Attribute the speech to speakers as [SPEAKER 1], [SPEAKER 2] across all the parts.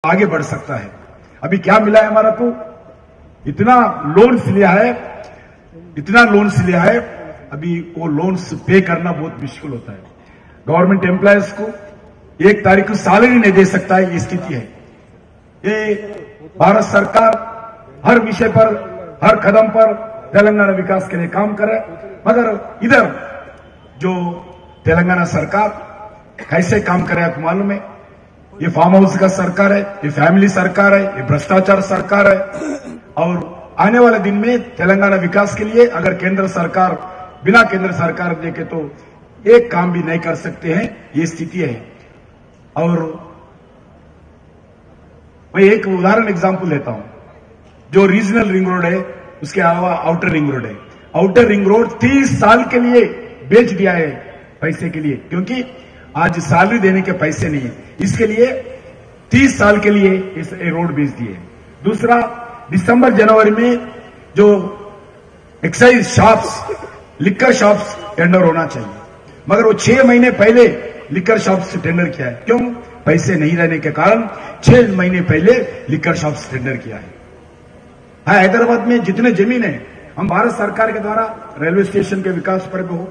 [SPEAKER 1] आगे बढ़ सकता है। अभी क्या मिला है हमारा को, इतना लोन्स लिया है, अभी वो लोन्स पे करना बहुत मुश्किल होता है। गवर्नमेंट एम्प्लॉयज को 1 तारीख को सैलरी नहीं दे सकता है, ये स्थिति है। ये भारत सरकार हर विषय पर, हर कदम पर तेलंगाना विकास के लिए काम करे, मगर इधर जो तेलंगाना सरकार कैसे काम करे आपको मालूम है। ये फार्म हाउस का सरकार है, ये फैमिली सरकार है, ये भ्रष्टाचार सरकार है। और आने वाले दिन में तेलंगाना विकास के लिए अगर केंद्र सरकार, बिना केंद्र सरकार देखे तो एक काम भी नहीं कर सकते हैं, ये स्थिति है। और मैं एक उदाहरण एग्जांपल लेता हूं, जो रीजनल रिंग रोड है उसके अलावा आउटर रिंग रोड है। आउटर रिंग रोड 30 साल के लिए बेच दिया है पैसे के लिए, क्योंकि आज सैलरी देने के पैसे नहीं है, इसके लिए 30 साल के लिए इस रोड बेच दिए। दूसरा, दिसंबर जनवरी में जो excise shops, liquor shops tender होना चाहिए, मगर वो 6 महीने पहले लिकर शॉप्स टेंडर किया है। क्यों? पैसे नहीं रहने के कारण 6 महीने पहले लिकर शॉप्स टेंडर किया है। हाँ, हैदराबाद में जितने जमीन है, हम भारत सरकार के द्वारा रेलवे स्टेशन के विकास पर भी हो,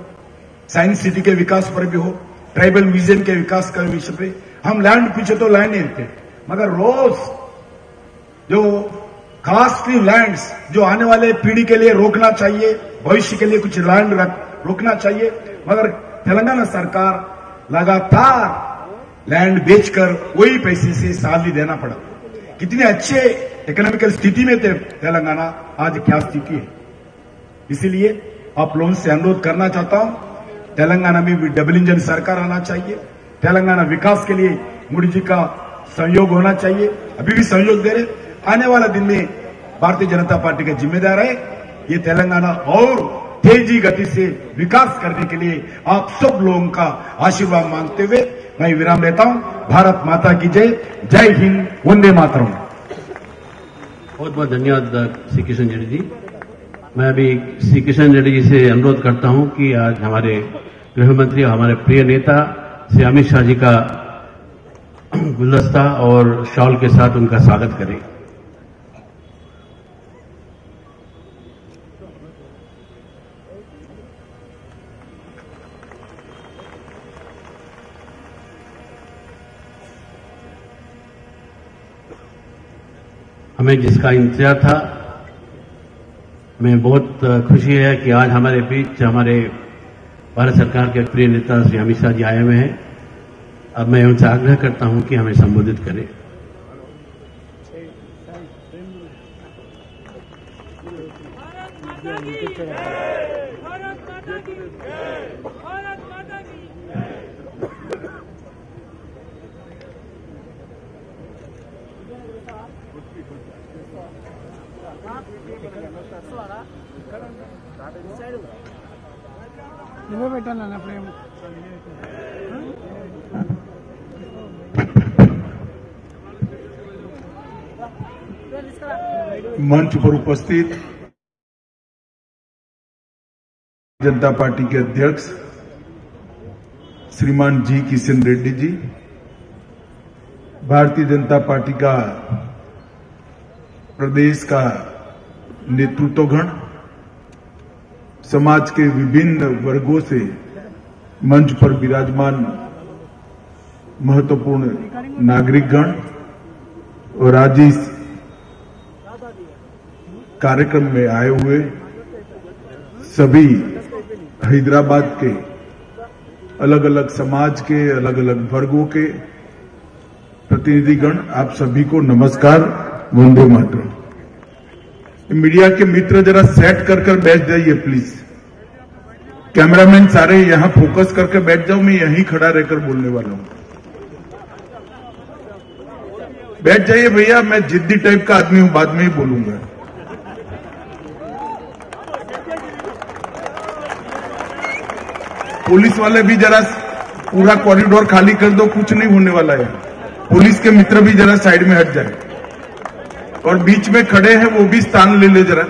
[SPEAKER 1] साइंस सिटी के विकास पर भी हो, ट्राइबल म्यूजियम के विकास का विषय पे हम लैंड पीछे तो लैंड नहीं देते, मगर रोज जो कॉस्टली लैंड्स जो आने वाले पीढ़ी के लिए रोकना चाहिए, भविष्य के लिए कुछ लैंड रोकना चाहिए, मगर तेलंगाना सरकार लगातार लैंड बेचकर वही पैसे से सैलरी देना पड़ा। कितने अच्छे इकोनॉमिकल स्थिति में थे तेलंगाना, आज क्या स्थिति है। इसीलिए आप लोगों से अनुरोध करना चाहता हूं, तेलंगाना में भी डबल इंजन सरकार आना चाहिए। तेलंगाना विकास के लिए मोदी जी का सहयोग होना चाहिए, अभी भी सहयोग दे रहे। आने वाला दिन में भारतीय जनता पार्टी का जिम्मेदार है ये तेलंगाना और तेजी गति से विकास करने के लिए आप सब लोगों का आशीर्वाद मांगते हुए मैं विराम लेता हूं। भारत माता की जय, जय हिंद, वंदे मातरम।
[SPEAKER 2] बहुत बहुत धन्यवाद श्री किशन रेड्डी जी। मैं अभी श्री किशन रेड्डी जी से अनुरोध करता हूं कि आज हमारे गृह मंत्री और हमारे प्रिय नेता श्री अमित शाह जी का गुलदस्ता और शॉल के साथ उनका स्वागत करें। हमें जिसका इंतजार था, हमें बहुत खुशी है कि आज हमारे बीच हमारे भारत सरकार के प्रिय नेता श्री अमित शाह जी आए हुए हैं। अब मैं उनसे आग्रह करता हूं कि हमें संबोधित करें।
[SPEAKER 1] मंच पर उपस्थित जनता पार्टी के अध्यक्ष श्रीमान जी किशन रेड्डी जी, भारतीय जनता पार्टी का प्रदेश का नेतृत्वगण, समाज के विभिन्न वर्गों से मंच पर विराजमान महत्वपूर्ण नागरिकगण और आज इस कार्यक्रम में आए हुए सभी हैदराबाद के अलग अलग समाज के, अलग अलग वर्गों के प्रतिनिधिगण, आप सभी को नमस्कार, वंदे मातरम। मीडिया के मित्र जरा सेट कर बैठ जाइए प्लीज। कैमरामैन सारे यहां फोकस करके बैठ जाओ, मैं यहीं खड़ा रहकर बोलने वाला हूं। बैठ जाइए भैया, मैं जिद्दी टाइप का आदमी हूं, बाद में ही बोलूंगा। पुलिस वाले भी जरा पूरा कॉरिडोर खाली कर दो, कुछ नहीं होने वाला है। पुलिस के मित्र भी जरा साइड में हट जाए, और बीच में खड़े हैं वो भी स्थान ले ले जरा।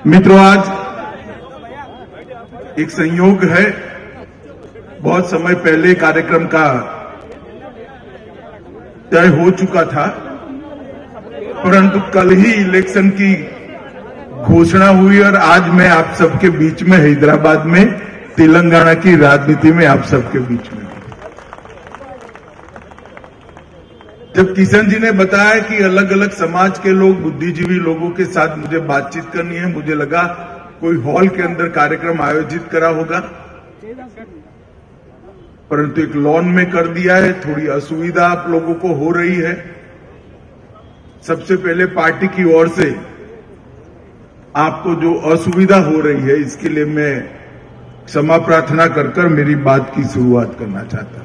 [SPEAKER 1] मित्रों, आज एक संयोग है, बहुत समय पहले कार्यक्रम का तय हो चुका था, परंतु कल ही इलेक्शन की घोषणा हुई और आज मैं आप सबके बीच में हैदराबाद में तेलंगाना की राजनीति में आप सबके बीच में। जब किशन जी ने बताया कि अलग अलग समाज के लोग, बुद्धिजीवी लोगों के साथ मुझे बातचीत करनी है, मुझे लगा कोई हॉल के अंदर कार्यक्रम आयोजित करा होगा, परंतु एक लॉन में कर दिया है। थोड़ी असुविधा आप लोगों को हो रही है। सबसे पहले पार्टी की ओर से आपको जो असुविधा हो रही है, इसके लिए मैं क्षमा प्रार्थना कर मेरी बात की शुरुआत करना चाहता हूं।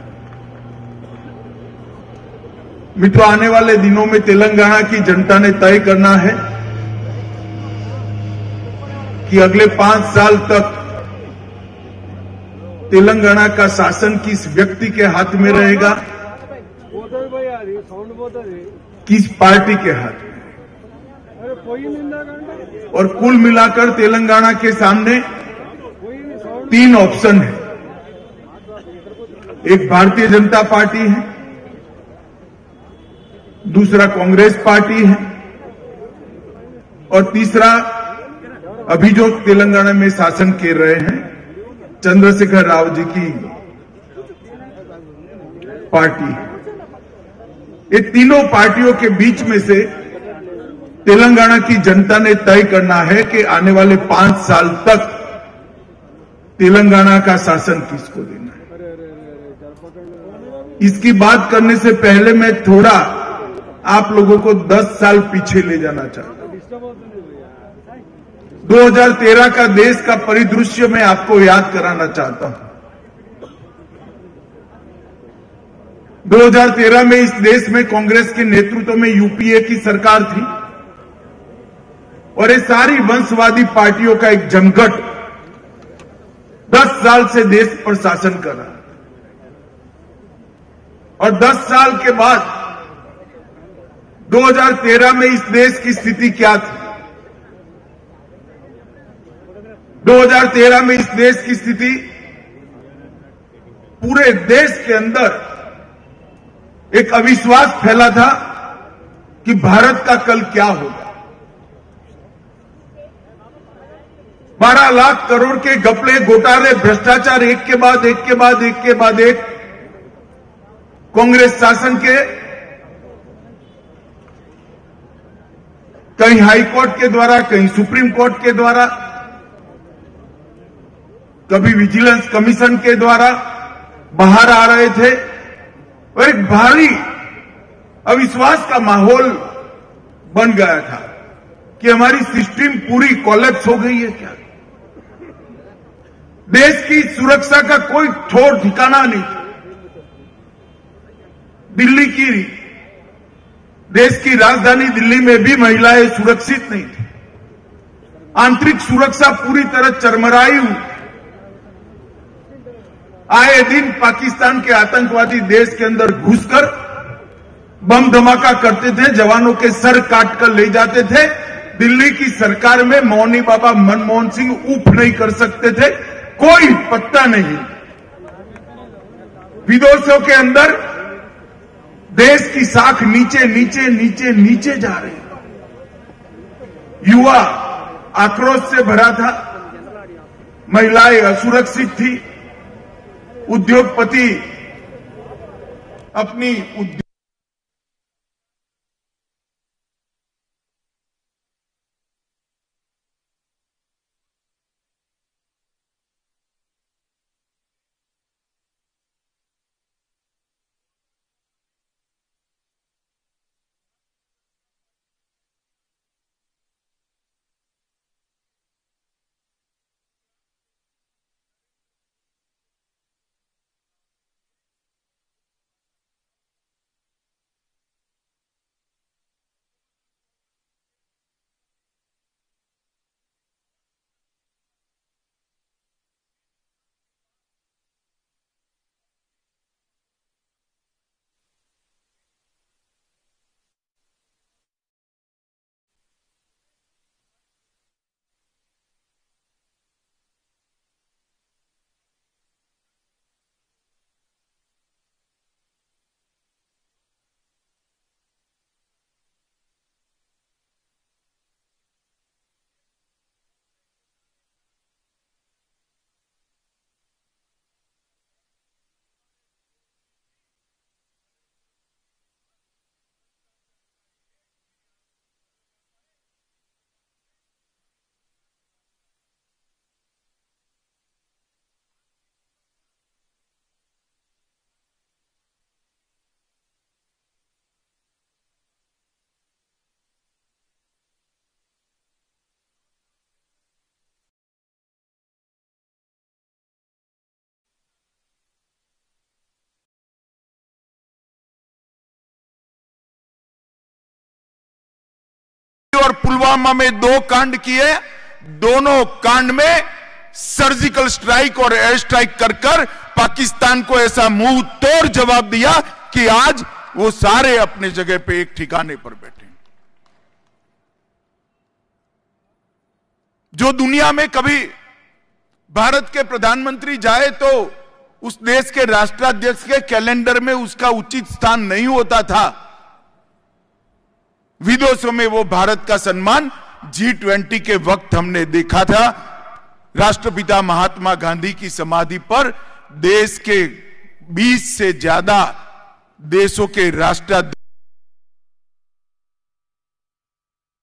[SPEAKER 1] मित्रों, आने वाले दिनों में तेलंगाना की जनता ने तय करना है कि अगले 5 साल तक तेलंगाना का शासन किस व्यक्ति के हाथ में रहेगा, किस पार्टी के हाथ में, और कुल मिलाकर तेलंगाना के सामने 3 ऑप्शन है। एक भारतीय जनता पार्टी है, दूसरा कांग्रेस पार्टी है, और तीसरा अभी जो तेलंगाना में शासन कर रहे हैं चंद्रशेखर राव जी की पार्टी है। ये तीनों पार्टियों के बीच में से तेलंगाना की जनता ने तय करना है कि आने वाले 5 साल तक तेलंगाना का शासन किसको देना है। इसकी बात करने से पहले मैं थोड़ा आप लोगों को 10 साल पीछे ले जाना चाहता हूं। 2013 का देश का परिदृश्य मैं आपको याद कराना चाहता हूं। 2013 में इस देश में कांग्रेस के नेतृत्व में यूपीए की सरकार थी और ये सारी वंशवादी पार्टियों का एक जमघट 10 साल से देश पर शासन कर रहा है। और 10 साल के बाद 2013 में इस देश की स्थिति क्या थी? 2013 में इस देश की स्थिति, पूरे देश के अंदर एक अविश्वास फैला था कि भारत का कल क्या होगा। 12 लाख करोड़ के घपले, घोटाले, भ्रष्टाचार एक के बाद एक के बाद एक के बाद एक कांग्रेस शासन के, कहीं हाई कोर्ट के द्वारा, कहीं सुप्रीम कोर्ट के द्वारा, कभी विजिलेंस कमीशन के द्वारा बाहर आ रहे थे और एक भारी अविश्वास का माहौल बन गया था कि हमारी सिस्टम पूरी कोलैप्स हो गई है क्या। देश की सुरक्षा का कोई ठोर ठिकाना नहीं था। दिल्ली की, देश की राजधानी दिल्ली में भी महिलाएं सुरक्षित नहीं थी। आंतरिक सुरक्षा पूरी तरह चरमराई हुई। आए दिन पाकिस्तान के आतंकवादी देश के अंदर घुसकर बम धमाका करते थे, जवानों के सर काटकर ले जाते थे। दिल्ली की सरकार में मौनी बाबा मनमोहन सिंह ऊप नहीं कर सकते थे, कोई पत्ता नहीं। विदेशों के अंदर देश की साख नीचे नीचे नीचे नीचे जा रही है। युवा आक्रोश से भरा था, महिलाएं असुरक्षित थी, उद्योगपति अपनी
[SPEAKER 3] और पुलवामा में 2 कांड किए, दोनों कांड में सर्जिकल स्ट्राइक और एयर स्ट्राइक कर पाकिस्तान को ऐसा मुंह तोड़ जवाब दिया कि आज वो सारे अपने जगह पे एक ठिकाने पर बैठे। जो दुनिया में कभी भारत के प्रधानमंत्री जाए तो उस देश के राष्ट्राध्यक्ष के कैलेंडर में उसका उचित स्थान नहीं होता था, विदेशों में वो भारत का सम्मान G20 के वक्त हमने देखा था। राष्ट्रपिता महात्मा गांधी की समाधि पर देश के 20 से ज्यादा देशों के राष्ट्राध्यक्ष,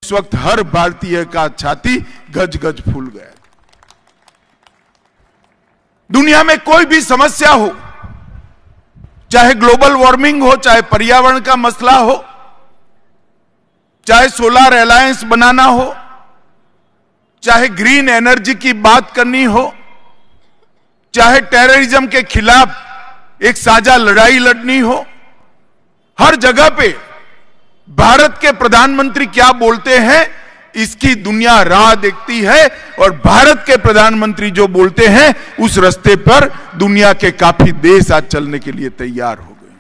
[SPEAKER 3] इस वक्त हर भारतीय का छाती गज गज फूल गया। दुनिया में कोई भी समस्या हो, चाहे ग्लोबल वार्मिंग हो, चाहे पर्यावरण का मसला हो, चाहे सोलर अलायंस बनाना हो, चाहे ग्रीन एनर्जी की बात करनी हो, चाहे टेररिज्म के खिलाफ एक साझा लड़ाई लड़नी हो, हर जगह पे भारत के प्रधानमंत्री क्या बोलते हैं इसकी दुनिया राह देखती है, और भारत के प्रधानमंत्री जो बोलते हैं उस रास्ते पर दुनिया के काफी देश आज चलने के लिए तैयार हो गए।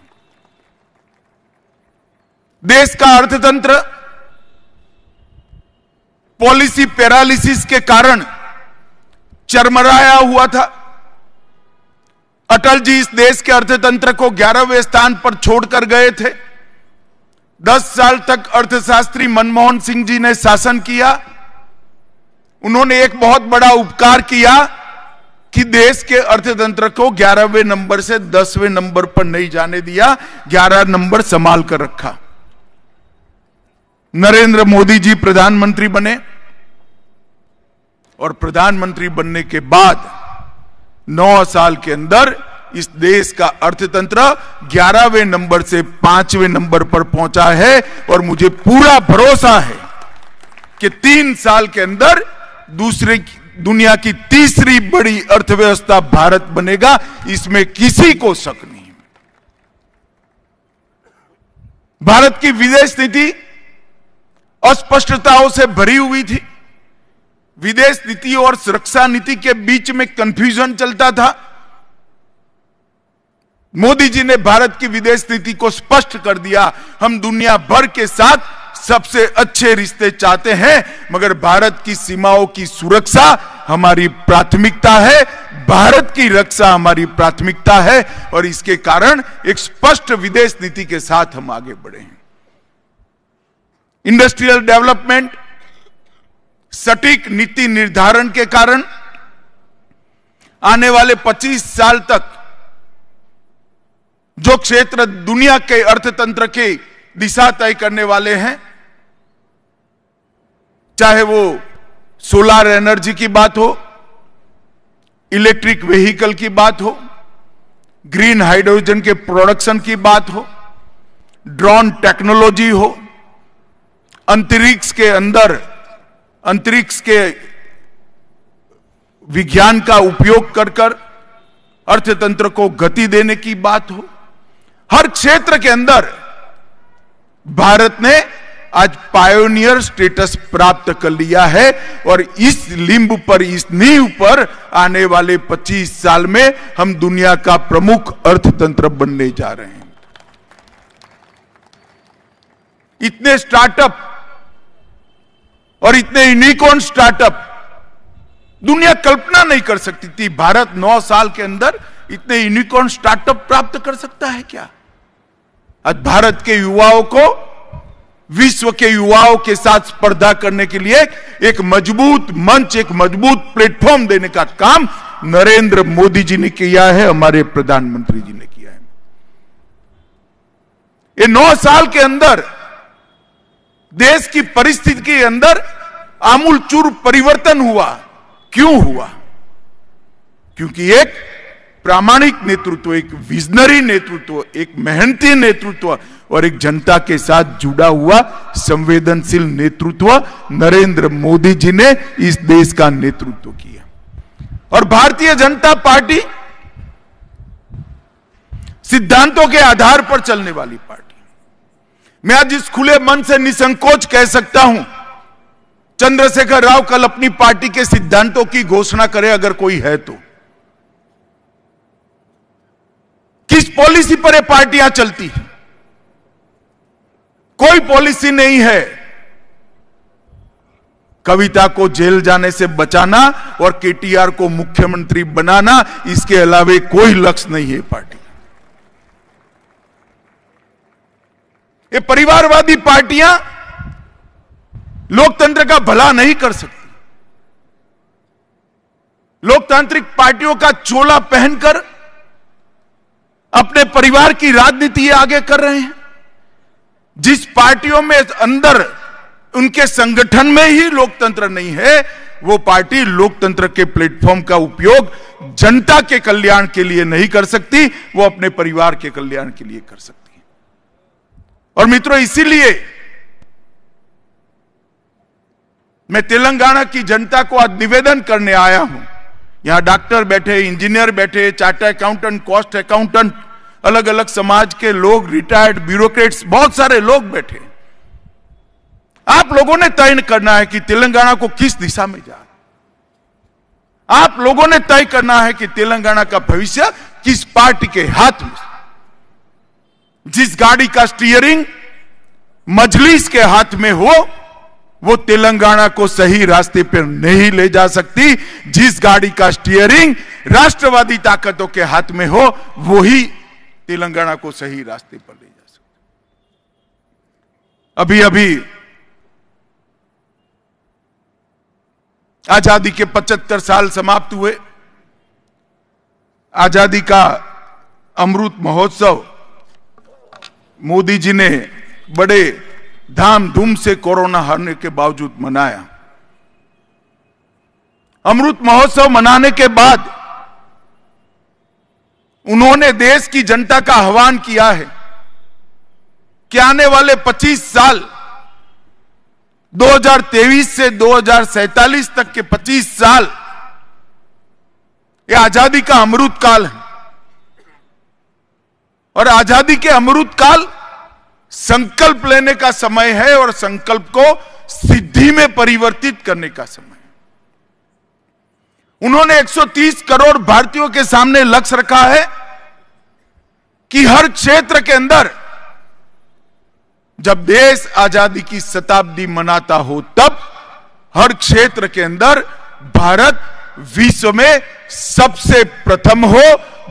[SPEAKER 3] देश का अर्थतंत्र पॉलिसी पैरालिसिस के कारण चरमराया हुआ था। अटल जी इस देश के अर्थतंत्र को 11वें स्थान पर छोड़कर गए थे। 10 साल तक अर्थशास्त्री मनमोहन सिंह जी ने शासन किया। उन्होंने एक बहुत बड़ा उपकार किया कि देश के अर्थतंत्र को 11वें नंबर से 10वें नंबर पर नहीं जाने दिया, 11 नंबर संभाल कर रखा। नरेंद्र मोदी जी प्रधानमंत्री बने और प्रधानमंत्री बनने के बाद 9 साल के अंदर इस देश का अर्थतंत्र 11वें नंबर से 5वें नंबर पर पहुंचा है, और मुझे पूरा भरोसा है कि 3 साल के अंदर दुनिया की तीसरी बड़ी अर्थव्यवस्था भारत बनेगा, इसमें किसी को शक नहीं। भारत की विदेश नीति अस्पष्टताओं से भरी हुई थी। विदेश नीति और सुरक्षा नीति के बीच में कंफ्यूजन चलता था। मोदी जी ने भारत की विदेश नीति को स्पष्ट कर दिया, हम दुनिया भर के साथ सबसे अच्छे रिश्ते चाहते हैं, मगर भारत की सीमाओं की सुरक्षा हमारी प्राथमिकता है, भारत की रक्षा हमारी प्राथमिकता है, और इसके कारण एक स्पष्ट विदेश नीति के साथ हम आगे बढ़े हैं। इंडस्ट्रियल डेवलपमेंट, सटीक नीति निर्धारण के कारण आने वाले 25 साल तक जो क्षेत्र दुनिया के अर्थतंत्र की दिशा तय करने वाले हैं, चाहे वो सोलर एनर्जी की बात हो, इलेक्ट्रिक व्हीकल की बात हो, ग्रीन हाइड्रोजन के प्रोडक्शन की बात हो, ड्रोन टेक्नोलॉजी हो, अंतरिक्ष के विज्ञान का उपयोग कर अर्थतंत्र को गति देने की बात हो, हर क्षेत्र के अंदर भारत ने आज पायोनियर स्टेटस प्राप्त कर लिया है, और इस लिंब पर, इस नींव पर आने वाले 25 साल में हम दुनिया का प्रमुख अर्थतंत्र बनने जा रहे हैं। इतने स्टार्टअप और इतने यूनिकॉर्न स्टार्टअप दुनिया कल्पना नहीं कर सकती थी। भारत 9 साल के अंदर इतने यूनिकॉर्न स्टार्टअप प्राप्त कर सकता है क्या? आज भारत के युवाओं को विश्व के युवाओं के साथ स्पर्धा करने के लिए एक मजबूत मंच, एक मजबूत प्लेटफॉर्म देने का काम नरेंद्र मोदी जी ने किया है, हमारे प्रधानमंत्री जी ने किया है। ये 9 साल के अंदर देश की परिस्थिति के अंदर आमूलचूर परिवर्तन हुआ। क्यों हुआ? क्योंकि एक प्रामाणिक नेतृत्व, एक विजनरी नेतृत्व, एक मेहनती नेतृत्व और एक जनता के साथ जुड़ा हुआ संवेदनशील नेतृत्व नरेंद्र मोदी जी ने इस देश का नेतृत्व किया। और भारतीय जनता पार्टी सिद्धांतों के आधार पर चलने वाली पार्टी। मैं आज इस खुले मन से निसंकोच कह सकता हूं चंद्रशेखर राव कल अपनी पार्टी के सिद्धांतों की घोषणा करे, अगर कोई है तो। किस पॉलिसी पर ये पार्टियां चलती हैं? कोई पॉलिसी नहीं है। कविता को जेल जाने से बचाना और केटीआर को मुख्यमंत्री बनाना, इसके अलावे कोई लक्ष्य नहीं है पार्टी। ये परिवारवादी पार्टियां लोकतंत्र का भला नहीं कर सकती। लोकतांत्रिक पार्टियों का चोला पहनकर अपने परिवार की राजनीति आगे कर रहे हैं। जिस पार्टियों में अंदर उनके संगठन में ही लोकतंत्र नहीं है, वो पार्टी लोकतंत्र के प्लेटफॉर्म का उपयोग जनता के कल्याण के लिए नहीं कर सकती, वो अपने परिवार के कल्याण के लिए कर सकती है। और मित्रों, इसीलिए मैं तेलंगाना की जनता को आज निवेदन करने आया हूं। यहां डॉक्टर बैठे, इंजीनियर बैठे, चार्टर्ड अकाउंटेंट, कॉस्ट अकाउंटेंट, अलग अलग समाज के लोग, रिटायर्ड ब्यूरोक्रेट्स, बहुत सारे लोग बैठे। आप लोगों ने तय करना है कि तेलंगाना को किस दिशा में जा। आप लोगों ने तय करना है कि तेलंगाना का भविष्य किस पार्टी के हाथ में। जिस गाड़ी का स्टीयरिंग मजलिस के हाथ में हो, वो तेलंगाना को सही रास्ते पर नहीं ले जा सकती। जिस गाड़ी का स्टीयरिंग राष्ट्रवादी ताकतों के हाथ में हो, वही तेलंगाना को सही रास्ते पर ले जा सकती। अभी अभी आजादी के 75 साल समाप्त हुए। आजादी का अमृत महोत्सव मोदी जी ने बड़े धाम धूम से कोरोना हारने के बावजूद मनाया। अमृत महोत्सव मनाने के बाद उन्होंने देश की जनता का आह्वान किया है कि आने वाले 25 साल 2023 से 2047 तक के 25 साल ये आजादी का अमृत काल है। और आजादी के अमृत काल संकल्प लेने का समय है और संकल्प को सिद्धि में परिवर्तित करने का समय है। उन्होंने 130 करोड़ भारतीयों के सामने लक्ष्य रखा है कि हर क्षेत्र के अंदर जब देश आजादी की शताब्दी मनाता हो, तब हर क्षेत्र के अंदर भारत विश्व में सबसे प्रथम हो,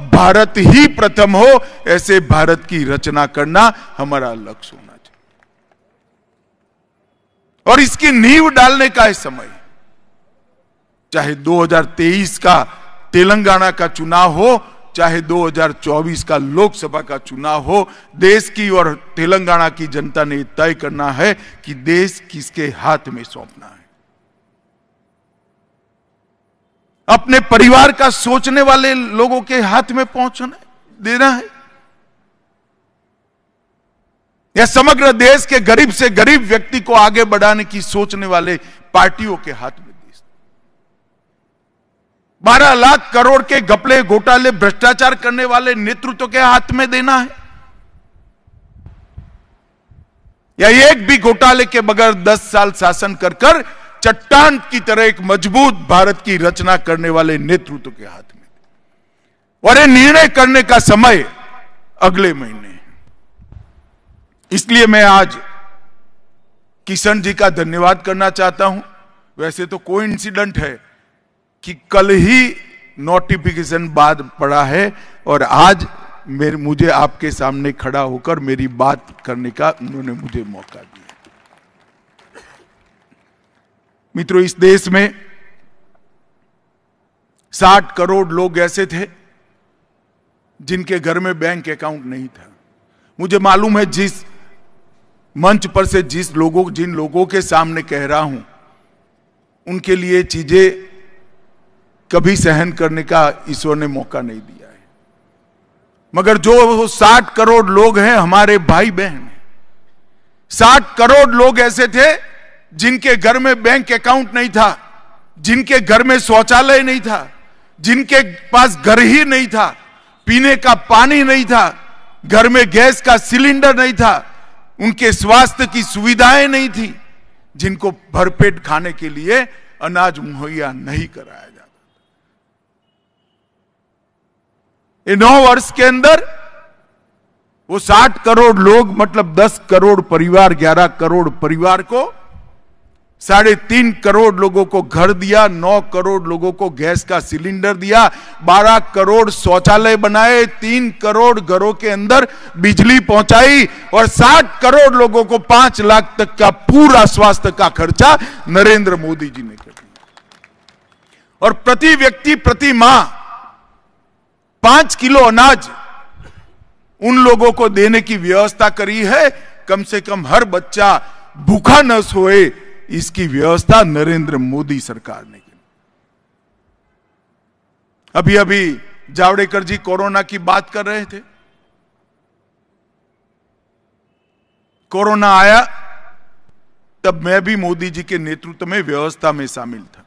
[SPEAKER 3] भारत ही प्रथम हो, ऐसे भारत की रचना करना हमारा लक्ष्य होना चाहिए। और इसकी नींव डालने का समय, चाहे 2023 का तेलंगाना का चुनाव हो, चाहे 2024 का लोकसभा का चुनाव हो, देश की और तेलंगाना की जनता ने तय करना है कि देश किसके हाथ में सौंपना है। अपने परिवार का सोचने वाले लोगों के हाथ में पहुंचना देना है, या समग्र देश के गरीब से गरीब व्यक्ति को आगे बढ़ाने की सोचने वाले पार्टियों के हाथ में देश। 12 लाख करोड़ के घपले, घोटाले, भ्रष्टाचार करने वाले नेतृत्व के हाथ में देना है, या एक भी घोटाले के बगैर 10 साल शासन कर चट्टान की तरह एक मजबूत भारत की रचना करने वाले नेतृत्व के हाथ में। और ये निर्णय करने का समय अगले महीने है। इसलिए मैं आज किशन जी का धन्यवाद करना चाहता हूं। वैसे तो कोइंसिडेंट है कि कल ही नोटिफिकेशन बाद पड़ा है और आज मुझे आपके सामने खड़ा होकर मेरी बात करने का उन्होंने मुझे मौका दिया। मित्रों, इस देश में 60 करोड़ लोग ऐसे थे जिनके घर में बैंक अकाउंट नहीं था। मुझे मालूम है जिस मंच पर से जिन लोगों के सामने कह रहा हूं, उनके लिए चीजें कभी सहन करने का ईश्वर ने मौका नहीं दिया है। मगर जो 60 करोड़ लोग हैं, हमारे भाई बहन, 60 करोड़ लोग ऐसे थे जिनके घर में बैंक अकाउंट नहीं था, जिनके घर में शौचालय नहीं था, जिनके पास घर ही नहीं था, पीने का पानी नहीं था, घर में गैस का सिलेंडर नहीं था, उनके स्वास्थ्य की सुविधाएं नहीं थी, जिनको भरपेट खाने के लिए अनाज मुहैया नहीं कराया जाता। ये 9 वर्ष के अंदर वो 60 करोड़ लोग, मतलब 10 करोड़ परिवार, 11 करोड़ परिवार को 3.5 करोड़ लोगों को घर दिया, 9 करोड़ लोगों को गैस का सिलेंडर दिया, 12 करोड़ शौचालय बनाए, 3 करोड़ घरों के अंदर बिजली पहुंचाई और 60 करोड़ लोगों को 5 लाख तक का पूरा स्वास्थ्य का खर्चा नरेंद्र मोदी जी ने कर दिया। और प्रति व्यक्ति प्रति माह 5 किलो अनाज उन लोगों को देने की व्यवस्था करी है। कम से कम हर बच्चा भूखा न सोए, इसकी व्यवस्था नरेंद्र मोदी सरकार ने की। अभी अभी जावड़ेकर जी कोरोना की बात कर रहे थे। कोरोना आया तब मैं भी मोदी जी के नेतृत्व में व्यवस्था में शामिल था।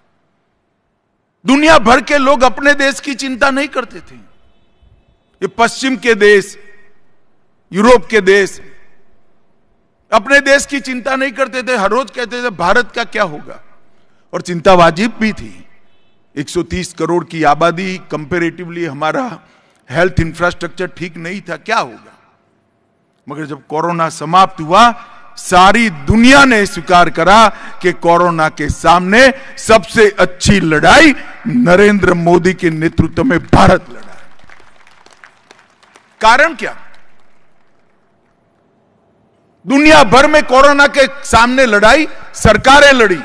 [SPEAKER 3] दुनिया भर के लोग अपने देश की चिंता नहीं करते थे। ये पश्चिम के देश, यूरोप के देश अपने देश की चिंता नहीं करते थे। हर रोज कहते थे भारत का क्या होगा, और चिंता वाजिब भी थी। 130 करोड़ की आबादी, कंपैरेटिवली हमारा हेल्थ इंफ्रास्ट्रक्चर ठीक नहीं था, क्या होगा। मगर जब कोरोना समाप्त हुआ, सारी दुनिया ने स्वीकार करा कि कोरोना के सामने सबसे अच्छी लड़ाई नरेंद्र मोदी के नेतृत्व में भारत लड़ा। कारण क्या? दुनिया भर में कोरोना के सामने लड़ाई सरकारें लड़ी,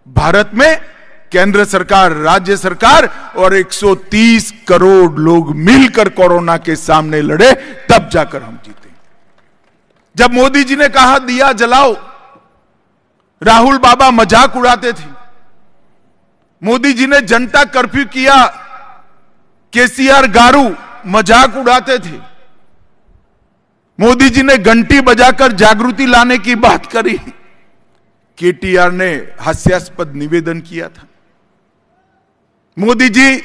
[SPEAKER 3] भारत में केंद्र सरकार, राज्य सरकार और 130 करोड़ लोग मिलकर कोरोना के सामने लड़े, तब जाकर हम जीते। जब मोदी जी ने कहा दिया जलाओ, राहुल बाबा मजाक उड़ाते थे। मोदी जी ने जनता कर्फ्यू किया, केसीआर गारू मजाक उड़ाते थे। मोदी जी ने घंटी बजाकर जागृति लाने की बात करी, केटीआर ने हास्यास्पद निवेदन किया था। मोदी जी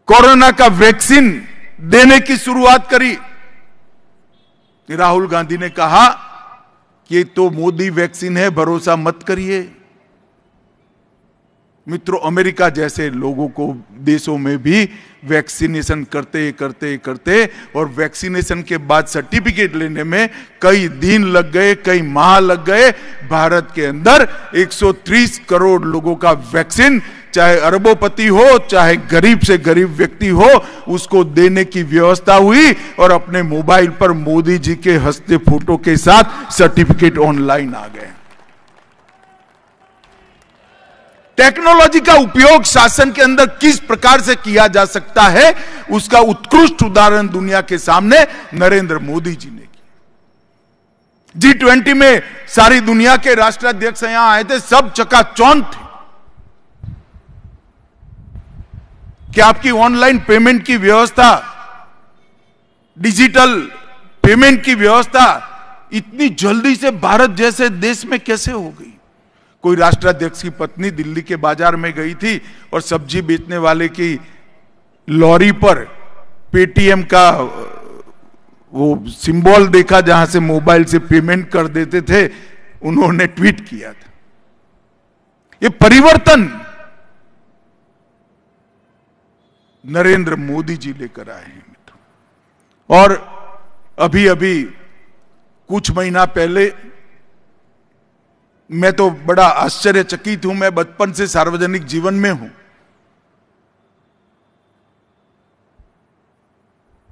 [SPEAKER 3] कोरोना का वैक्सीन देने की शुरुआत करी, राहुल गांधी ने कहा कि तो मोदी वैक्सीन है, भरोसा मत करिए। मित्रों, अमेरिका जैसे लोगों को, देशों में भी वैक्सीनेशन करते करते करते और वैक्सीनेशन के बाद सर्टिफिकेट लेने में कई दिन लग गए, कई माह लग गए। भारत के अंदर 130 करोड़ लोगों का वैक्सीन, चाहे अरबोपति हो चाहे गरीब से गरीब व्यक्ति हो, उसको देने की व्यवस्था हुई और अपने मोबाइल पर मोदी जी के हंसते फोटो के साथ सर्टिफिकेट ऑनलाइन आ गए। टेक्नोलॉजी का उपयोग शासन के अंदर किस प्रकार से किया जा सकता है, उसका उत्कृष्ट उदाहरण दुनिया के सामने नरेंद्र मोदी जी ने किया। G20 में सारी दुनिया के राष्ट्राध्यक्ष यहां आए थे, सब चकाचौंध थे कि आपकी ऑनलाइन पेमेंट की व्यवस्था, डिजिटल पेमेंट की व्यवस्था इतनी जल्दी से भारत जैसे देश में कैसे हो गई। कोई राष्ट्राध्यक्ष की पत्नी दिल्ली के बाजार में गई थी और सब्जी बेचने वाले की लॉरी पर पेटीएम का वो सिंबल देखा, जहां से मोबाइल से पेमेंट कर देते थे। उन्होंने ट्वीट किया था, ये परिवर्तन नरेंद्र मोदी जी लेकर आए हैं मित्रों। और अभी अभी कुछ महीना पहले, मैं तो बड़ा आश्चर्यचकित हूं, मैं बचपन से सार्वजनिक जीवन में हूं।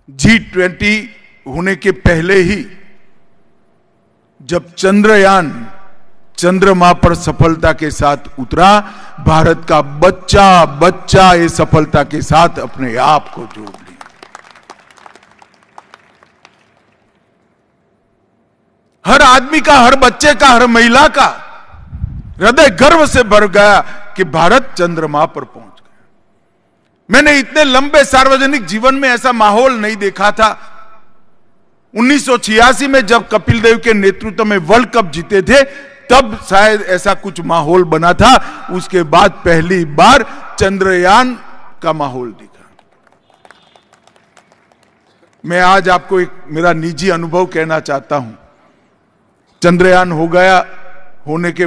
[SPEAKER 3] G20 होने के पहले ही जब चंद्रयान चंद्रमा पर सफलता के साथ उतरा, भारत का बच्चा ये सफलता के साथ अपने आप को जोड़ लिया। हर आदमी का, हर बच्चे का, हर महिला का हृदय गर्व से भर गया कि भारत चंद्रमा पर पहुंच गया। मैंने इतने लंबे सार्वजनिक जीवन में ऐसा माहौल नहीं देखा था। 1986 में जब कपिल देव के नेतृत्व में वर्ल्ड कप जीते थे, तब शायद ऐसा कुछ माहौल बना था। उसके बाद पहली बार चंद्रयान का माहौल दिखा। मैं आज आपको एक मेरा निजी अनुभव कहना चाहता हूं। चंद्रयान हो गया, होने के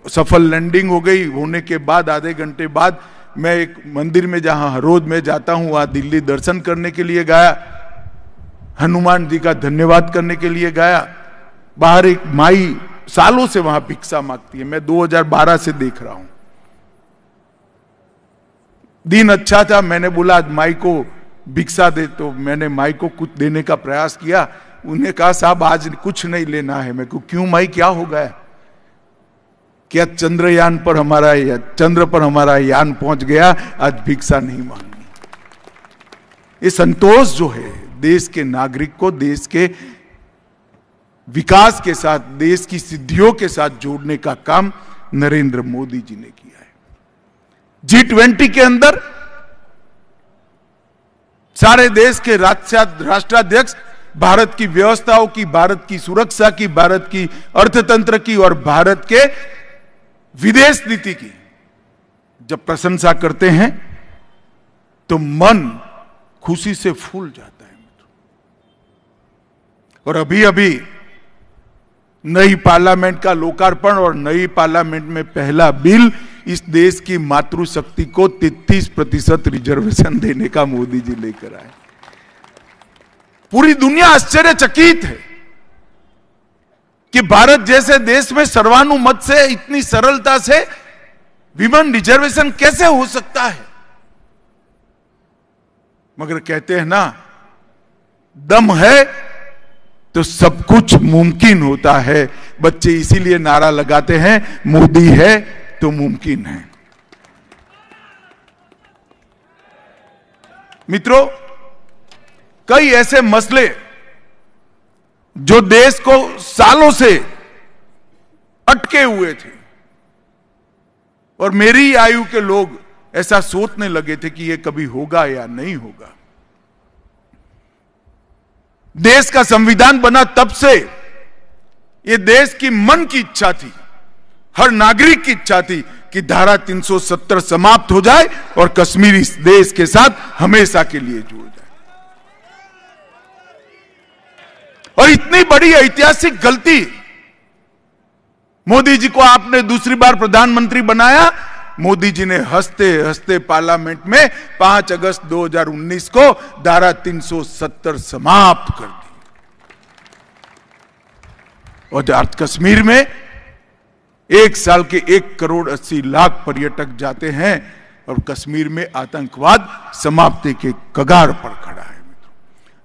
[SPEAKER 3] सफल लैंडिंग हो गई। होने के बाद आधे घंटे बाद मैं एक मंदिर में जहां हर रोज मैं जाता हूं वहां दिल्ली दर्शन करने के लिए गया, हनुमान जी का धन्यवाद करने के लिए गया। बाहर एक माई सालों से वहां भिक्षा मांगती है, मैं 2012 से देख रहा हूं। दिन अच्छा था, मैंने बोला आज माई को भिक्षा दे, तो मैंने माई को कुछ देने का प्रयास किया। उन्हें कहा साहब आज कुछ नहीं लेना है। मैं को क्यों माई क्या हो गया? क्या चंद्रयान पर हमारा चंद्र पर हमारा यान पहुंच गया, आज भिक्षा नहीं मांगनी। ये संतोष जो है देश के नागरिक को देश के विकास के साथ, देश की सिद्धियों के साथ जोड़ने का काम नरेंद्र मोदी जी ने किया है। G20 के अंदर सारे देश के राष्ट्राध्यक्ष भारत की व्यवस्थाओं की, भारत की सुरक्षा की, भारत की अर्थतंत्र की और भारत के विदेश नीति की जब प्रशंसा करते हैं तो मन खुशी से फूल जाता है। और अभी अभी नई पार्लियामेंट का लोकार्पण और नई पार्लियामेंट में पहला बिल इस देश की मातृशक्ति को 33% रिजर्वेशन देने का मोदी जी लेकर आए। पूरी दुनिया आश्चर्यचकित है कि भारत जैसे देश में सर्वानुमत से इतनी सरलता से विमेन रिजर्वेशन कैसे हो सकता है। मगर कहते हैं ना, दम है तो सब कुछ मुमकिन होता है। बच्चे इसीलिए नारा लगाते हैं, मोदी है तो मुमकिन है। मित्रों, कई ऐसे मसले जो देश को सालों से अटके हुए थे और मेरी आयु के लोग ऐसा सोचने लगे थे कि यह कभी होगा या नहीं होगा। देश का संविधान बना तब से यह देश की मन की इच्छा थी, हर नागरिक की इच्छा थी कि धारा 370 समाप्त हो जाए और कश्मीर इस देश के साथ हमेशा के लिए जुड़ जाए। और इतनी बड़ी ऐतिहासिक गलती, मोदी जी को आपने दूसरी बार प्रधानमंत्री बनाया, मोदी जी ने हंसते हंसते पार्लियामेंट में 5 अगस्त 2019 को धारा 370 समाप्त कर दी। और कश्मीर में एक साल के 1,80,00,000 पर्यटक जाते हैं और कश्मीर में आतंकवाद समाप्ति के कगार पर खड़ा है।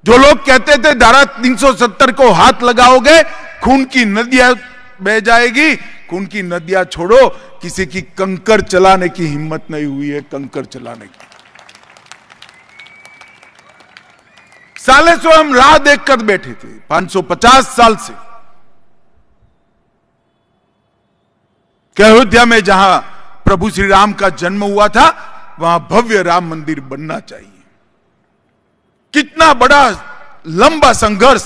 [SPEAKER 3] जो लोग कहते थे धारा 370 को हाथ लगाओगे खून की नदियां बह जाएगी, खून की नदियां छोड़ो, किसी की कंकर चलाने की हिम्मत नहीं हुई है। कंकर चलाने की साले सो हम राह देखकर बैठे थे 550 साल से कि अयोध्या में जहां प्रभु श्री राम का जन्म हुआ था वहां भव्य राम मंदिर बनना चाहिए। कितना बड़ा लंबा संघर्ष,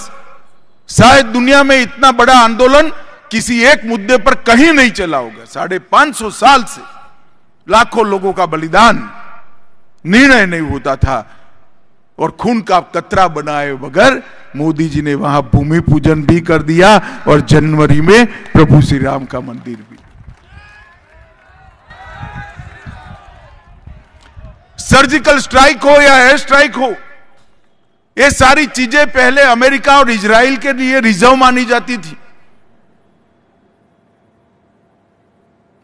[SPEAKER 3] शायद दुनिया में इतना बड़ा आंदोलन किसी एक मुद्दे पर कहीं नहीं चला होगा। 550 साल से लाखों लोगों का बलिदान, निर्णय नहीं होता था और खून का कतरा बनाए बगैर मोदी जी ने वहां भूमि पूजन भी कर दिया और जनवरी में प्रभु श्री राम का मंदिर भी। सर्जिकल स्ट्राइक हो या एयर स्ट्राइक हो, ये सारी चीजें पहले अमेरिका और इजराइल के लिए रिजर्व मानी जाती थी।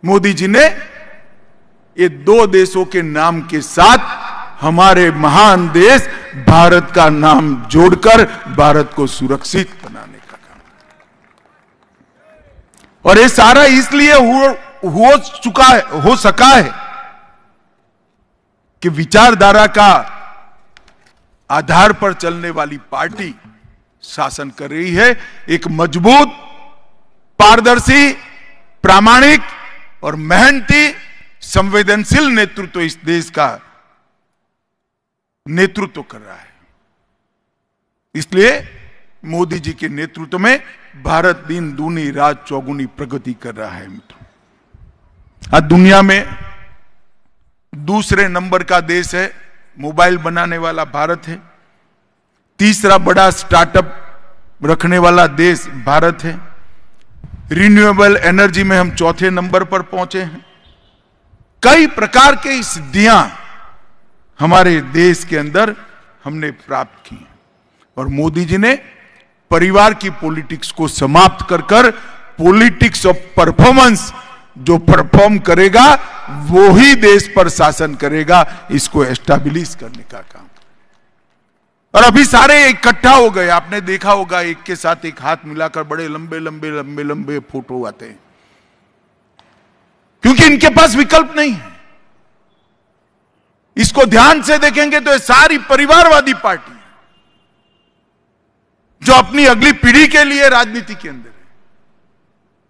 [SPEAKER 3] मोदी जी ने ये 2 देशों के नाम के साथ हमारे महान देश भारत का नाम जोड़कर भारत को सुरक्षित बनाने का काम, और ये सारा इसलिए हो सका है कि विचारधारा का आधार पर चलने वाली पार्टी शासन कर रही है। एक मजबूत, पारदर्शी, प्रामाणिक और मेहनती, संवेदनशील नेतृत्व इस देश का नेतृत्व कर रहा है। इसलिए मोदी जी के नेतृत्व में भारत दिन दूनी रात चौगुनी प्रगति कर रहा है। मित्रों, आज दुनिया में दूसरे नंबर का देश है, मोबाइल बनाने वाला भारत है। तीसरा बड़ा स्टार्टअप रखने वाला देश भारत है। रिन्यूएबल एनर्जी में हम चौथे नंबर पर पहुंचे हैं। कई प्रकार की सिद्धियां हमारे देश के अंदर हमने प्राप्त की और मोदी जी ने परिवार की पॉलिटिक्स को समाप्त कर पॉलिटिक्स ऑफ परफॉर्मेंस, जो परफॉर्म करेगा वो ही देश पर शासन करेगा, इसको एस्टैब्लिश करने का काम। और अभी सारे इकट्ठा हो गए, आपने देखा होगा एक के साथ एक हाथ मिलाकर बड़े लंबे लंबे लंबे लंबे फोटो आते हैं, क्योंकि इनके पास विकल्प नहीं है। इसको ध्यान से देखेंगे तो ये सारी परिवारवादी पार्टी है जो अपनी अगली पीढ़ी के लिए राजनीति के अंदर है।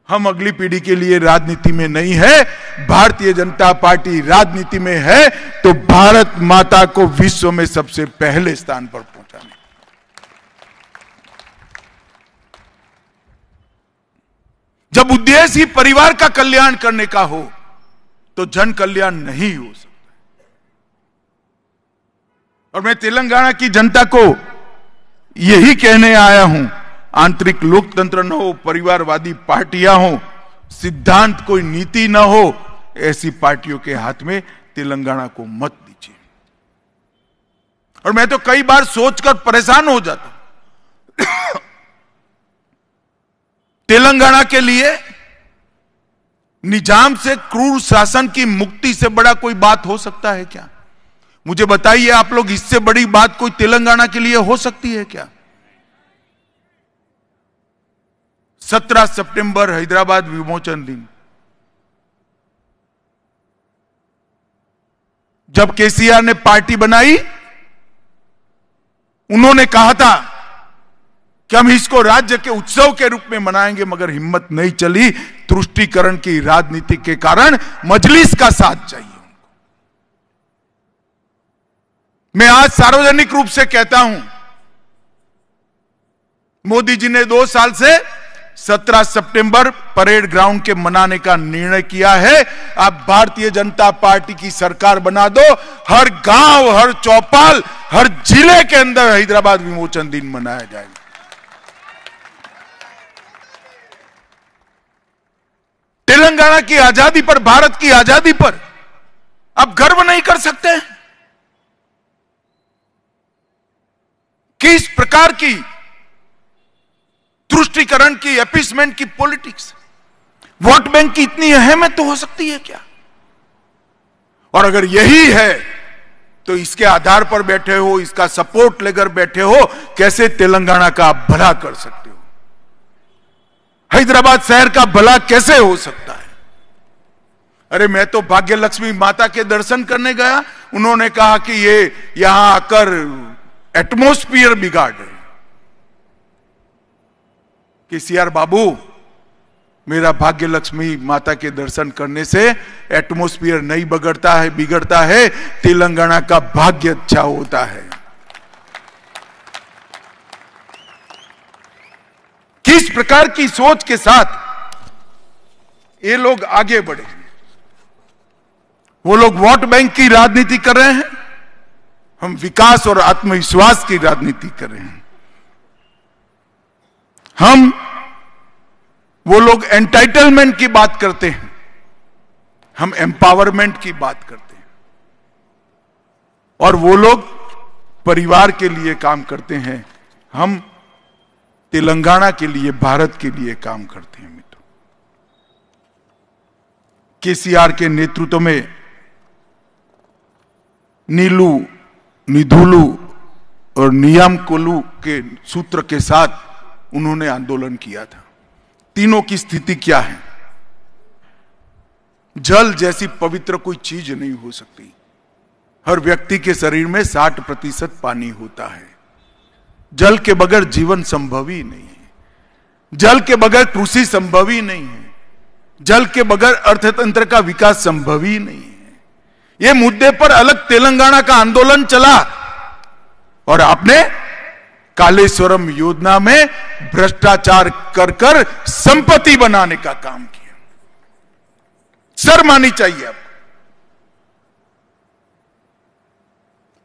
[SPEAKER 3] हम अगली पीढ़ी के लिए राजनीति में नहीं है। भारतीय जनता पार्टी राजनीति में है तो भारत माता को विश्व में सबसे पहले स्थान पर पहुंचाने। जब उद्देश्य ही परिवार का कल्याण करने का हो तो जन कल्याण नहीं हो सकता। और मैं तेलंगाना की जनता को यही कहने आया हूं, आंतरिक लोकतंत्र न हो, परिवारवादी पार्टियां हो, सिद्धांत कोई नीति न हो, ऐसी पार्टियों के हाथ में तेलंगाना को मत दीजिए। और मैं तो कई बार सोचकर परेशान हो जाता हूं, तेलंगाना के लिए निजाम से, क्रूर शासन की मुक्ति से बड़ा कोई बात हो सकता है क्या? मुझे बताइए आप लोग, इससे बड़ी बात कोई तेलंगाना के लिए हो सकती है क्या? 17 सितंबर हैदराबाद विमोचन दिन, जब केसीआर ने पार्टी बनाई, उन्होंने कहा था कि हम इसको राज्य के उत्सव के रूप में मनाएंगे, मगर हिम्मत नहीं चली। तुष्टीकरण की राजनीति के कारण मजलिस का साथ चाहिए। मैं आज सार्वजनिक रूप से कहता हूं, मोदी जी ने 2 साल से 17 सितंबर परेड ग्राउंड के मनाने का निर्णय किया है। आप भारतीय जनता पार्टी की सरकार बना दो, हर गांव, हर चौपाल, हर जिले के अंदर हैदराबाद विमोचन दिन मनाया जाएगा। तेलंगाना की आजादी पर, भारत की आजादी पर आप गर्व नहीं कर सकते? किस प्रकार की तुष्टीकरण की, एपीसमेंट की पॉलिटिक्स, वोट बैंक की इतनी अहमियत तो हो सकती है क्या? और अगर यही है तो इसके आधार पर बैठे हो, इसका सपोर्ट लेकर बैठे हो, कैसे तेलंगाना का आप भला कर सकते हो? हैदराबाद शहर का भला कैसे हो सकता है? अरे मैं तो भाग्य लक्ष्मी माता के दर्शन करने गया, उन्होंने कहा कि ये यहां आकर एटमॉस्फियर बिगाड़ रहे। केसीआर बाबू, मेरा भाग्य लक्ष्मी माता के दर्शन करने से एटमॉस्फियर नहीं बिगड़ता है, तेलंगाना का भाग्य अच्छा होता है। किस प्रकार की सोच के साथ ये लोग आगे बढ़े? वो लोग वोट बैंक की राजनीति कर रहे हैं, हम विकास और आत्मविश्वास की राजनीति कर रहे हैं। वो लोग एंटाइटलमेंट की बात करते हैं, हम एम्पावरमेंट की बात करते हैं। और वो लोग परिवार के लिए काम करते हैं, हम तेलंगाना के लिए, भारत के लिए काम करते हैं। मित्रों, केसीआर के नेतृत्व में नीलू, निधुलू और नियामकोलू के सूत्र के साथ उन्होंने आंदोलन किया था। तीनों की स्थिति क्या है? जल जैसी पवित्र कोई चीज नहीं हो सकती। हर व्यक्ति के शरीर में 60% पानी होता है। जल के बगैर जीवन संभव ही नहीं है। जल के बगैर कृषि संभव ही नहीं है। जल के बगैर अर्थतंत्र का विकास संभव ही नहीं है। ये मुद्दे पर अलग तेलंगाना का आंदोलन चला और आपने कालेश्वरम योजना में भ्रष्टाचार कर संपत्ति बनाने का काम किया। शर्म आनी चाहिए आपको।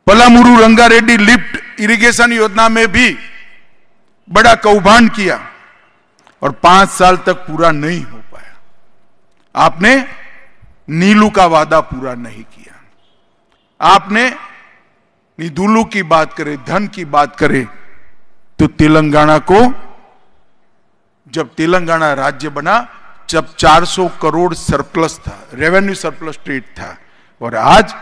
[SPEAKER 3] पलामुरू रंगारेड्डी लिफ्ट इरिगेशन योजना में भी बड़ा कौभांड किया। और 5 साल तक पूरा नहीं हो पाया। आपने नीलू का वादा पूरा नहीं किया। आपने निधुलू की बात करे, धन की बात करे, तो तेलंगाना को, जब तेलंगाना राज्य बना, जब 400 करोड़ सरप्लस था, रेवेन्यू सरप्लस स्टेट था, और आज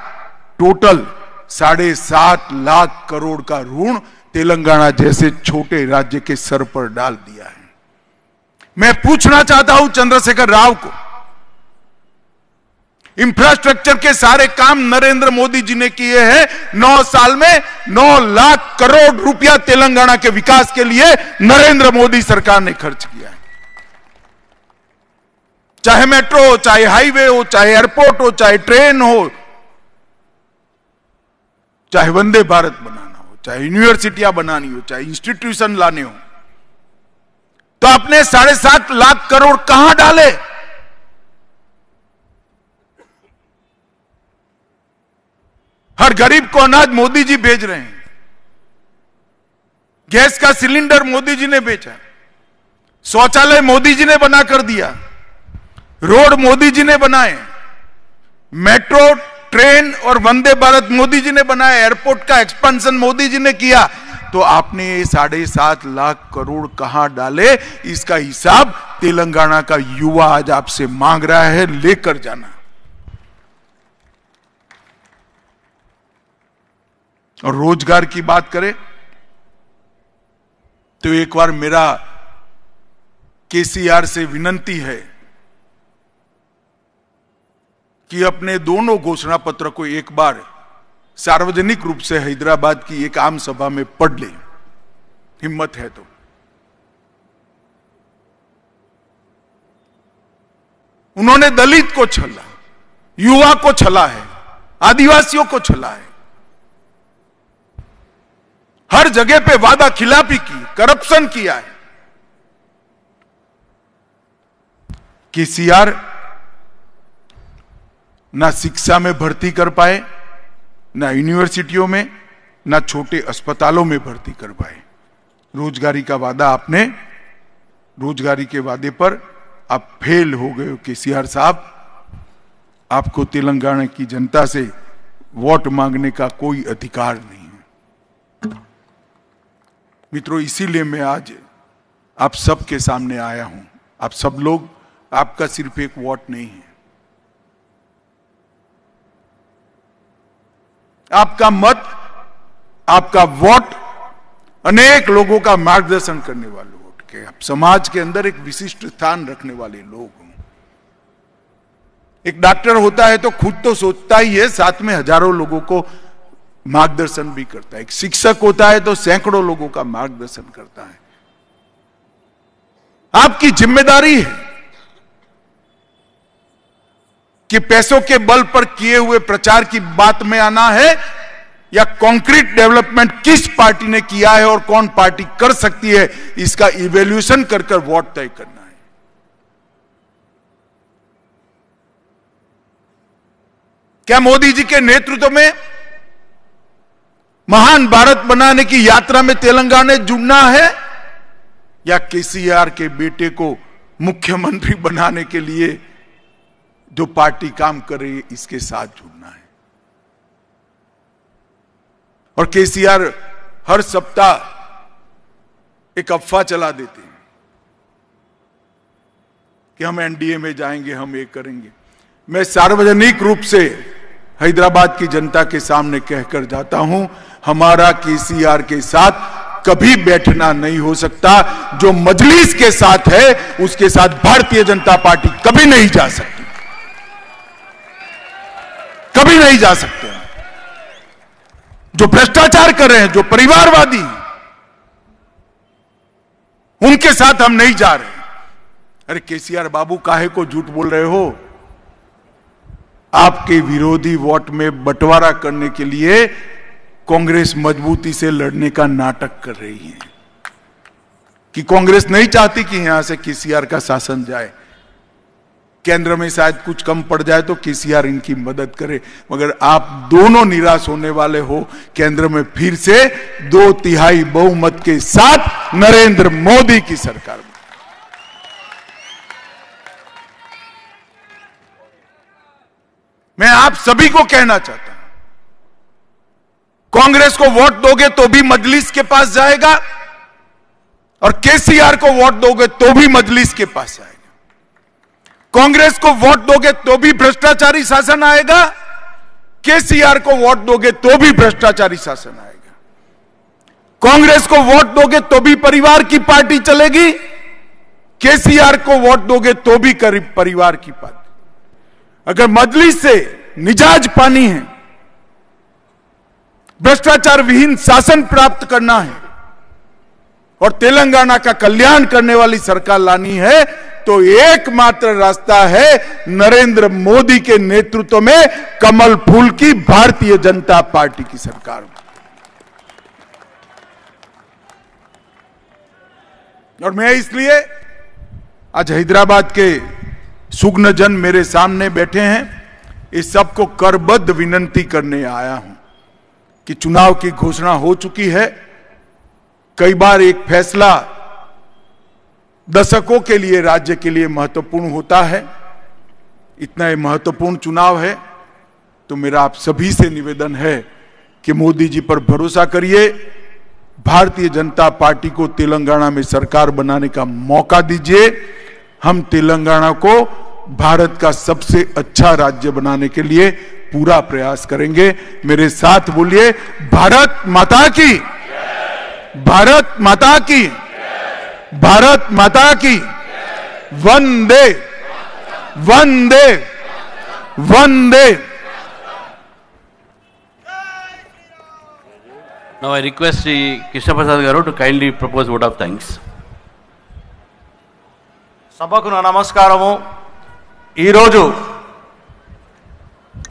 [SPEAKER 3] टोटल 7.5 लाख करोड़ का ऋण तेलंगाना जैसे छोटे राज्य के सर पर डाल दिया है। मैं पूछना चाहता हूं चंद्रशेखर राव को, इंफ्रास्ट्रक्चर के सारे काम नरेंद्र मोदी जी ने किए हैं। 9 साल में 9 लाख करोड़ रुपया तेलंगाना के विकास के लिए नरेंद्र मोदी सरकार ने खर्च किया है। चाहे मेट्रो हो, चाहे हाईवे हो, चाहे एयरपोर्ट हो, चाहे ट्रेन हो, चाहे वंदे भारत बनाना हो, चाहे यूनिवर्सिटियां बनानी हो, चाहे इंस्टीट्यूशन लाने हो, तो आपने 7.5 लाख करोड़ कहां डाले? हर गरीब को अनाज मोदी जी भेज रहे हैं, गैस का सिलेंडर मोदी जी ने बेचा, शौचालय मोदी जी ने बना कर दिया, रोड मोदी जी ने बनाए, मेट्रो, ट्रेन और वंदे भारत मोदी जी ने बनाया, एयरपोर्ट का एक्सपेंशन मोदी जी ने किया। तो आपने 7.5 लाख करोड़ कहां डाले? इसका हिसाब तेलंगाना का युवा आज आपसे मांग रहा है, लेकर जाना। और रोजगार की बात करें तो एक बार मेरा केसीआर से विनंती है कि अपने दोनों घोषणा पत्र को एक बार सार्वजनिक रूप से हैदराबाद की एक आम सभा में पढ़ ले, हिम्मत है तो। उन्होंने दलित को छला, युवा को छला है, आदिवासियों को छला है, हर जगह पे वादा खिलाफी की, करप्शन किया है। केसीआर ना शिक्षा में भर्ती कर पाए, ना यूनिवर्सिटियों में, ना छोटे अस्पतालों में भर्ती कर पाए। रोजगारी का वादा आपने, रोजगारी के वादे पर आप फेल हो गए हो केसीआर साहब। आपको तेलंगाना की जनता से वोट मांगने का कोई अधिकार नहीं है। मित्रों, इसीलिए मैं आज आप सबके सामने आया हूं। आप सब लोग, आपका सिर्फ एक वोट नहीं है, आपका मत, आपका वोट अनेक लोगों का मार्गदर्शन करने वाले वोट के, आप समाज के अंदर एक विशिष्ट स्थान रखने वाले लोग हो। एक डॉक्टर होता है तो खुद तो सोचता ही है, साथ में हजारों लोगों को मार्गदर्शन भी करता है। एक शिक्षक होता है तो सैकड़ों लोगों का मार्गदर्शन करता है। आपकी जिम्मेदारी है कि पैसों के बल पर किए हुए प्रचार की बात में आना है, या कॉन्क्रीट डेवलपमेंट किस पार्टी ने किया है और कौन पार्टी कर सकती है, इसका इवैल्यूएशन कर कर वोट तय करना है। क्या मोदी जी के नेतृत्व में महान भारत बनाने की यात्रा में तेलंगाना जुड़ना है, या केसीआर के बेटे को मुख्यमंत्री बनाने के लिए जो पार्टी काम कर रही है इसके साथ जुड़ना है? और केसीआर हर सप्ताह एक अफवाह चला देते हैं कि हम एनडीए में जाएंगे, हम ये करेंगे। मैं सार्वजनिक रूप से हैदराबाद की जनता के सामने कहकर जाता हूं, हमारा केसीआर के साथ कभी बैठना नहीं हो सकता। जो मजलिस के साथ है उसके साथ भारतीय जनता पार्टी कभी नहीं जा सकती, कभी नहीं जा सकते। जो भ्रष्टाचार कर रहे हैं, जो परिवारवादी, उनके साथ हम नहीं जा रहे। अरे केसीआर बाबू, काहे को झूठ बोल रहे हो? आपके विरोधी वोट में बंटवारा करने के लिए कांग्रेस मजबूती से लड़ने का नाटक कर रही है कि कांग्रेस नहीं चाहती कि यहां से केसीआर का शासन जाए। केंद्र में शायद कुछ कम पड़ जाए तो केसीआर इनकी मदद करे, मगर आप दोनों निराश होने वाले हो। केंद्र में फिर से 2/3 बहुमत के साथ नरेंद्र मोदी की सरकार। मैं आप सभी को कहना चाहता हूं, कांग्रेस को वोट दोगे तो भी मजलिस के पास जाएगा और केसीआर को वोट दोगे तो भी मजलिस के पास जाएगा। कांग्रेस को वोट दोगे तो भी भ्रष्टाचारी शासन आएगा, केसीआर को वोट दोगे तो भी भ्रष्टाचारी शासन आएगा। कांग्रेस को वोट दोगे तो भी परिवार की पार्टी चलेगी, केसीआर को वोट दोगे तो भी परिवार की पार्टी। अगर मजलिस से मिजाज पानी है, भ्रष्टाचार विहीन शासन प्राप्त करना है और तेलंगाना का कल्याण करने वाली सरकार लानी है, तो एकमात्र रास्ता है नरेंद्र मोदी के नेतृत्व में कमल फूल की भारतीय जनता पार्टी की सरकार। और मैं इसलिए आज हैदराबाद के सुग्न जन मेरे सामने बैठे हैं, इस सबको करबद्ध विनंती करने आया हूं कि चुनाव की घोषणा हो चुकी है। कई बार एक फैसला दशकों के लिए राज्य के लिए महत्वपूर्ण होता है। इतना महत्वपूर्ण चुनाव है, तो मेरा आप सभी से निवेदन है कि मोदी जी पर भरोसा करिए, भारतीय जनता पार्टी को तेलंगाना में सरकार बनाने का मौका दीजिए। हम तेलंगाना को भारत का सबसे अच्छा राज्य बनाने के लिए पूरा प्रयास करेंगे। मेरे साथ बोलिए, भारत माता की, भारत माता की, भारत माता की, वंदे वंदे वंदे।
[SPEAKER 2] Now I request Sri Krishna Prasad Garu to kindly propose vote of thanks.
[SPEAKER 4] సభకు నా నమస్కారము. ఈరోజు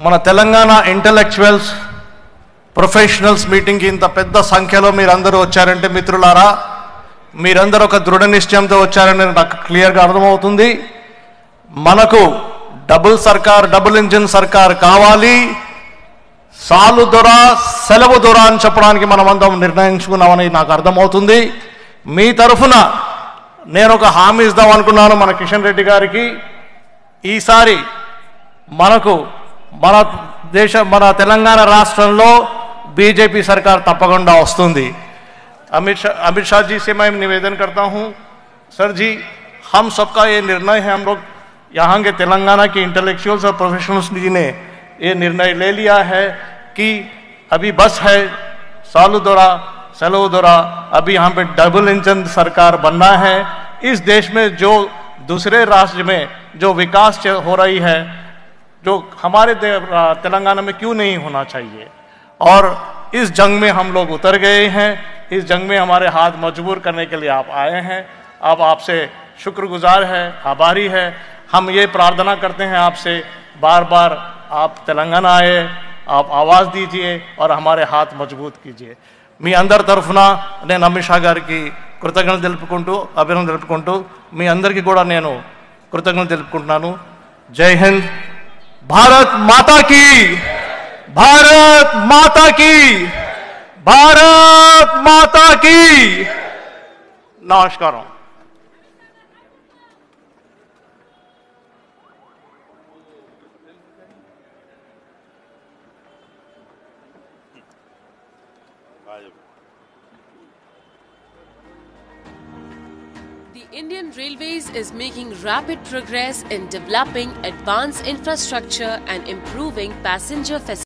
[SPEAKER 4] మన తెలంగాణ ఇంటలెక్చువల్స్ ప్రొఫెషనల్స్ మీటింగ్కి ఇంత పెద్ద సంఖ్యలో మీరందరూ వచ్చారంటే మిత్రులారా, మీరందరూ ఒక దృఢ నిశ్చయంతో వచ్చారని నాకు క్లియర్గా అర్థమవుతుంది. మనకు డబుల్ సర్కార్, డబుల్ ఇంజిన్ సర్కార్ కావాలి. సాలు దొర, సెలవు దొర అని చెప్పడానికి మనమందరం నిర్ణయించుకున్నామని నాకు అర్థమవుతుంది. మీ తరఫున నేను ఒక హామీ ఇద్దాం అనుకున్నాను మన కిషన్ రెడ్డి గారికి. ఈసారి మనకు మన తెలంగాణ రాష్ట్రంలో बीजेपी सरकार तప్పకుండా వస్తుంది. अमित शाह जी से मैं निवेदन करता हूं, सर जी हम सबका ये निर्णय है, हम लोग यहाँ के तेलंगाना के इंटेलेक्चुअल्स और प्रोफेशनल्स जी ने ये निर्णय ले लिया है कि अभी बस है सालू दौरा सेलव दौरा, अभी यहाँ पे डबल इंजन सरकार बनना है. इस देश में जो दूसरे राज्य में जो विकास हो रही है, जो हमारे तेलंगाना में क्यों नहीं होना चाहिए. और इस जंग में हम लोग उतर गए हैं. इस जंग में हमारे हाथ मजबूर करने के लिए आप आए हैं. आप आपसे शुक्रगुजार है, आभारी है. हम ये प्रार्थना करते हैं आपसे, बार बार आप तेलंगाना आए, आप आवाज़ दीजिए और हमारे हाथ मजबूत कीजिए. మీ అందరి తరఫున నేను అమిత్ షా గారికి కృతజ్ఞతలు తెలుపుకుంటూ, అభినందనలు తెలుపుకుంటూ మీ అందరికీ కూడా నేను కృతజ్ఞతలు తెలుపుకుంటున్నాను. జై హింద్. భారత్ మాతా కీ, भारत माता की, भारत माता की. नमस्कार.
[SPEAKER 5] The Indian Railways is making rapid progress in developing advanced infrastructure and improving passenger facilities.